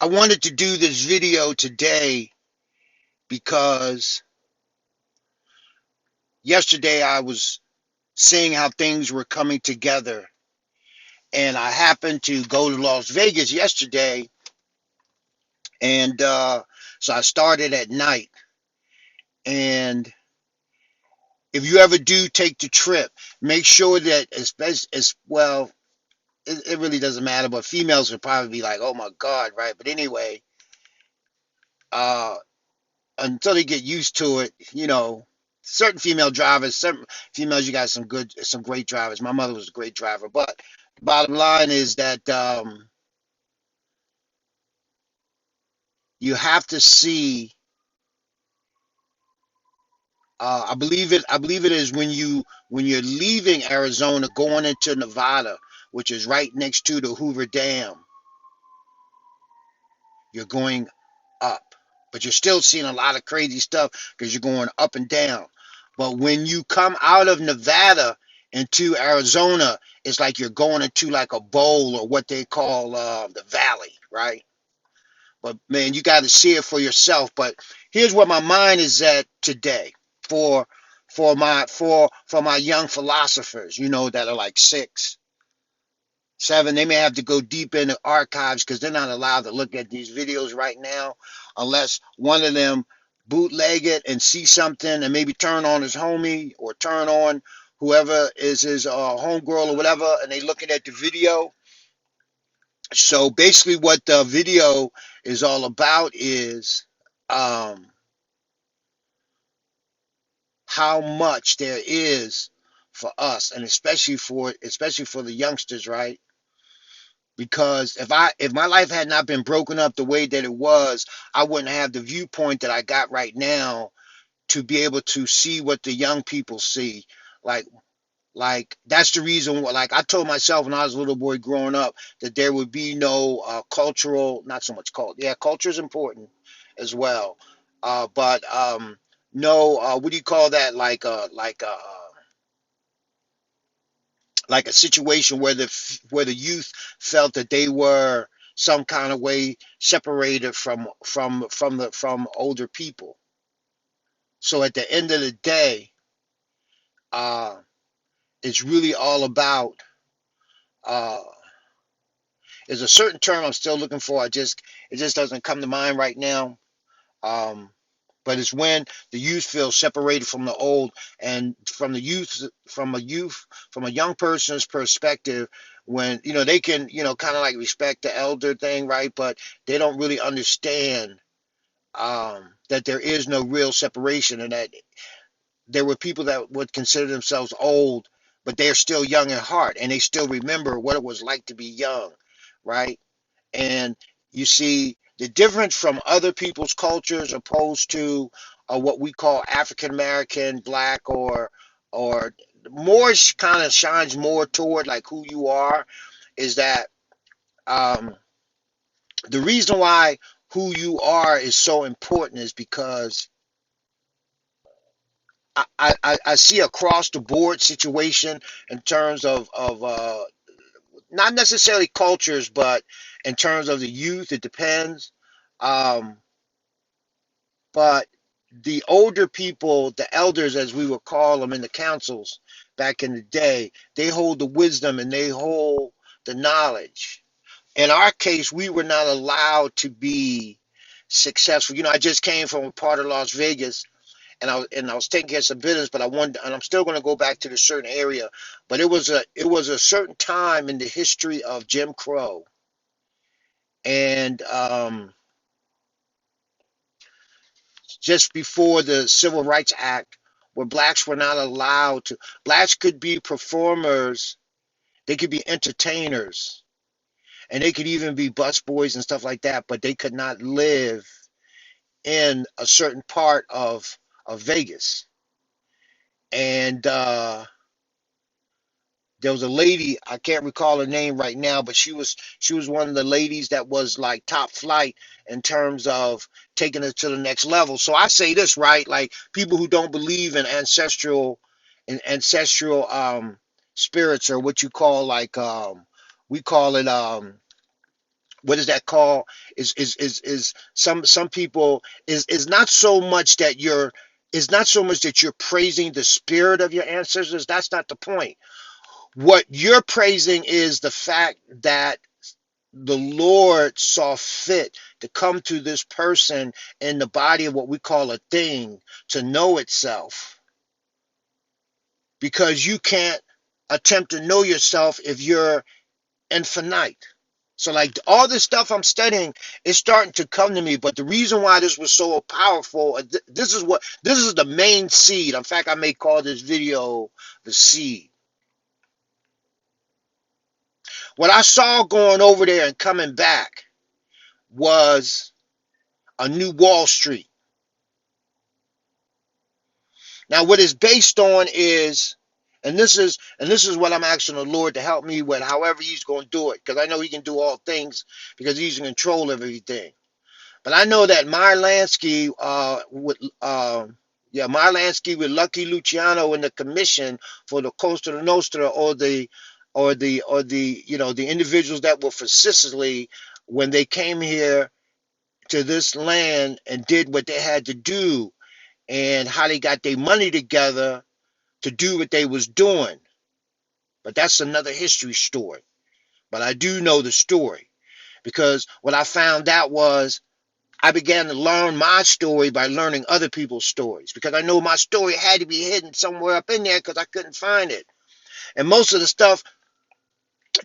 I wanted to do this video today because yesterday I was seeing how things were coming together, and I happened to go to Las Vegas yesterday, and so I started at night. And if you ever do take the trip, make sure that, especially as well, it really doesn't matter, but females would probably be like, "Oh my God," right? But anyway, uh, until they get used to it, certain female drivers, certain females, you got some great drivers. My mother was a great driver, but the bottom line is that you have to see. I believe it is when you're leaving Arizona, going into Nevada, which is right next to the Hoover Dam. You're going up, but you're still seeing a lot of crazy stuff because you're going up and down. But when you come out of Nevada into Arizona, it's like you're going into like a bowl, or what they call the valley, right? But man, you got to see it for yourself. But here's where my mind is at today for for my young philosophers, that are like 6, 7. They may have to go deep into archives because they're not allowed to look at these videos right now unless one of them bootleg it and see something and maybe turn on his homie or turn on whoever is his homegirl or whatever, and they looking at the video. So basically what the video is all about is um, how much there is for us, and especially for the youngsters, right? Because if my life had not been broken up the way that it was, I wouldn't have the viewpoint that I got right now to be able to see what the young people see. Like that's the reason why, like, I told myself when I was a little boy growing up that there would be no cultural, not so much culture. Yeah, culture is important as well. But no, what do you call that? Like a situation where the youth felt that they were some kind of way separated from older people. So at the end of the day, uh, it's really all about. Uh, there's a certain term I'm still looking for. It just doesn't come to mind right now. Um, but it's when the youth feel separated from the old, and from a young person's perspective, when they can kind of like respect the elder thing, right? But they don't really understand that there is no real separation, and that there were people that would consider themselves old, but they're still young at heart, and they still remember what it was like to be young, right? And you see the difference from other people's cultures opposed to what we call African American, black, or more kind of shines more toward like who you are, is that um, the reason why who you are is so important is because I see across the board situation in terms of not necessarily cultures, but in terms of the youth, it depends. Um, but the older people, the elders, as we would call them in the councils back in the day, they hold the wisdom and they hold the knowledge. In our case, we were not allowed to be successful. I just came from a part of Las Vegas, and I was taking care of some business, but I wanted, and I'm still going to go back to the certain area. But it was a certain time in the history of Jim Crow, and just before the Civil Rights Act, where blacks were not allowed to. Blacks could be performers, they could be entertainers, and they could even be busboys and stuff like that, but they could not live in a certain part of Vegas. And there was a lady, I can't recall her name right now, but she was one of the ladies that was like top flight in terms of taking it to the next level. So I say this, right? Like, people who don't believe in ancestral spirits, or what you call, like, we call it, what is that called? Is some people is not so much that you're is not so much that you're praising the spirit of your ancestors. That's not the point. What you're praising is the fact that the Lord saw fit to come to this person in the body of what we call a thing to know itself, because you can't attempt to know yourself if you're infinite. So like all this stuff I'm studying is starting to come to me. But the reason why this was so powerful, this is the main seed. In fact, I may call this video the seed. What I saw going over there and coming back was a new Wall Street. Now, what it's based on is, and this is what I'm asking the Lord to help me with, however He's going to do it, because I know He can do all things because He's in control of everything. But I know that Meyer Lansky, Meyer Lansky with Lucky Luciano in the commission for the Costa Nostra, or the individuals that were for Sicily when they came here to this land and did what they had to do, and how they got their money together to do what they was doing. But that's another history story. But I do know the story, because what I found out was I began to learn my story by learning other people's stories, because I know my story had to be hidden somewhere up in there because I couldn't find it. And most of the stuff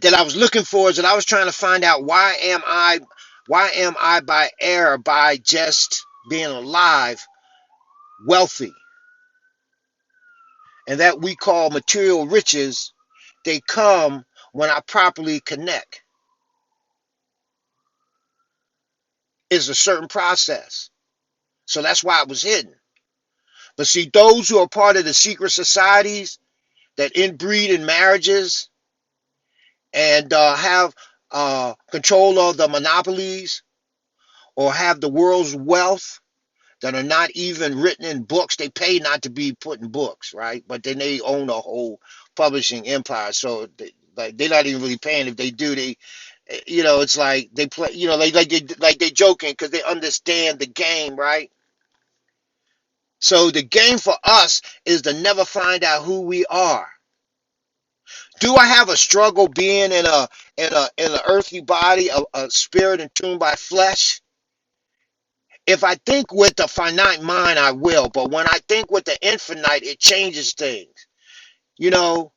that I was looking for is that I was trying to find out why am I by error, by just being alive, wealthy, and that we call material riches. They come when I properly connect. It's a certain process. So that's why it was hidden. But see, those who are part of the secret societies that inbreed in marriages and have control of the monopolies, or have the world's wealth that are not even written in books. They pay not to be put in books, right? But then they own a whole publishing empire. So they're not even really paying. If they do, it's like they play, they joking because they understand the game, right? So the game for us is to never find out who we are. Do I have a struggle being in an earthly body, a spirit entombed by flesh? If I think with the finite mind, I will. But when I think with the infinite, it changes things. You know,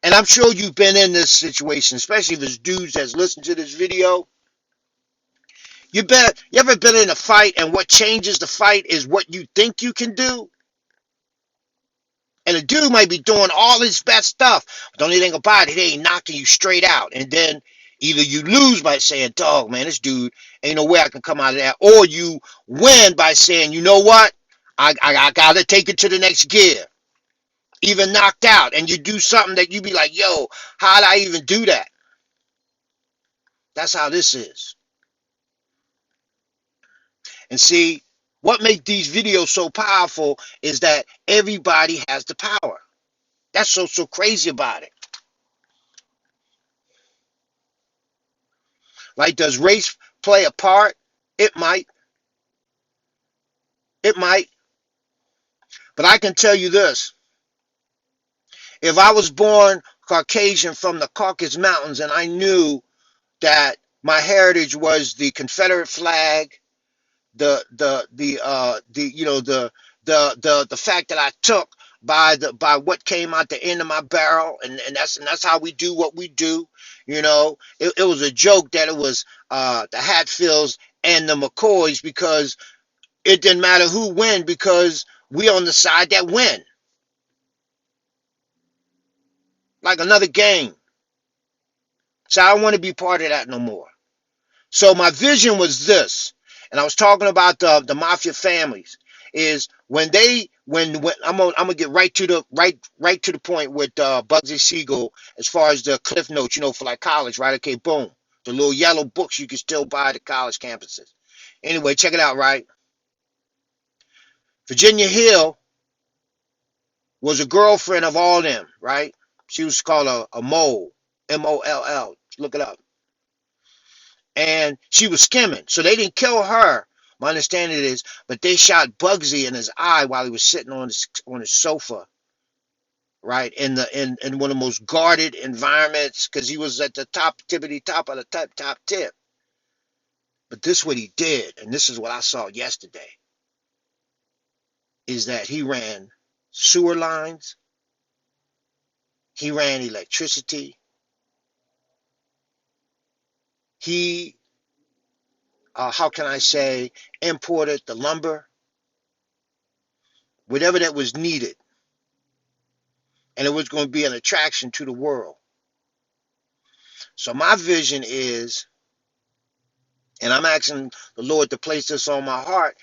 and I'm sure you've been in this situation, especially if it's dudes that's listening to this video. You ever been in a fight, and what changes the fight is what you think you can do? And the dude might be doing all his best stuff, but the only thing about it, he ain't knocking you straight out. And then either you lose by saying, dog, man, this dude ain't no way I can come out of that. Or you win by saying, you know what? I got to take it to the next gear. Even knocked out. And you do something that you be like, yo, how did I even do that? That's how this is. And see, what makes these videos so powerful is that everybody has the power. That's so crazy about it. Like, does race play a part? It might. It might. But I can tell you this. If I was born Caucasian from the Caucasus Mountains, and I knew that my heritage was the Confederate flag, the fact that I took by what came out the end of my barrel, and that's how we do what we do. It was a joke that it was the Hatfields and the McCoys, because it didn't matter who win, because we on the side that win. Like another game. So I don't want to be part of that no more. So my vision was this, and I was talking about the mafia families. Is when I'm gonna get right to the point with Bugsy Siegel, as far as the cliff notes, for like college, right? Okay, boom, the little yellow books you can still buy at the college campuses. Anyway, check it out, right? Virginia Hill was a girlfriend of all them, right? She was called a mole, Moll. Look it up. and she was skimming. So they didn't kill her. My understanding is, but they shot Bugsy in his eye while he was sitting on his sofa, right, in one of the most guarded environments, because he was at the top tippity top of the top tip. But this is what he did, and this is what I saw yesterday, is that he ran sewer lines, he ran electricity, he how can I say, imported the lumber, whatever that was needed, and it was going to be an attraction to the world. So my vision is, and I'm asking the Lord to place this on my heart,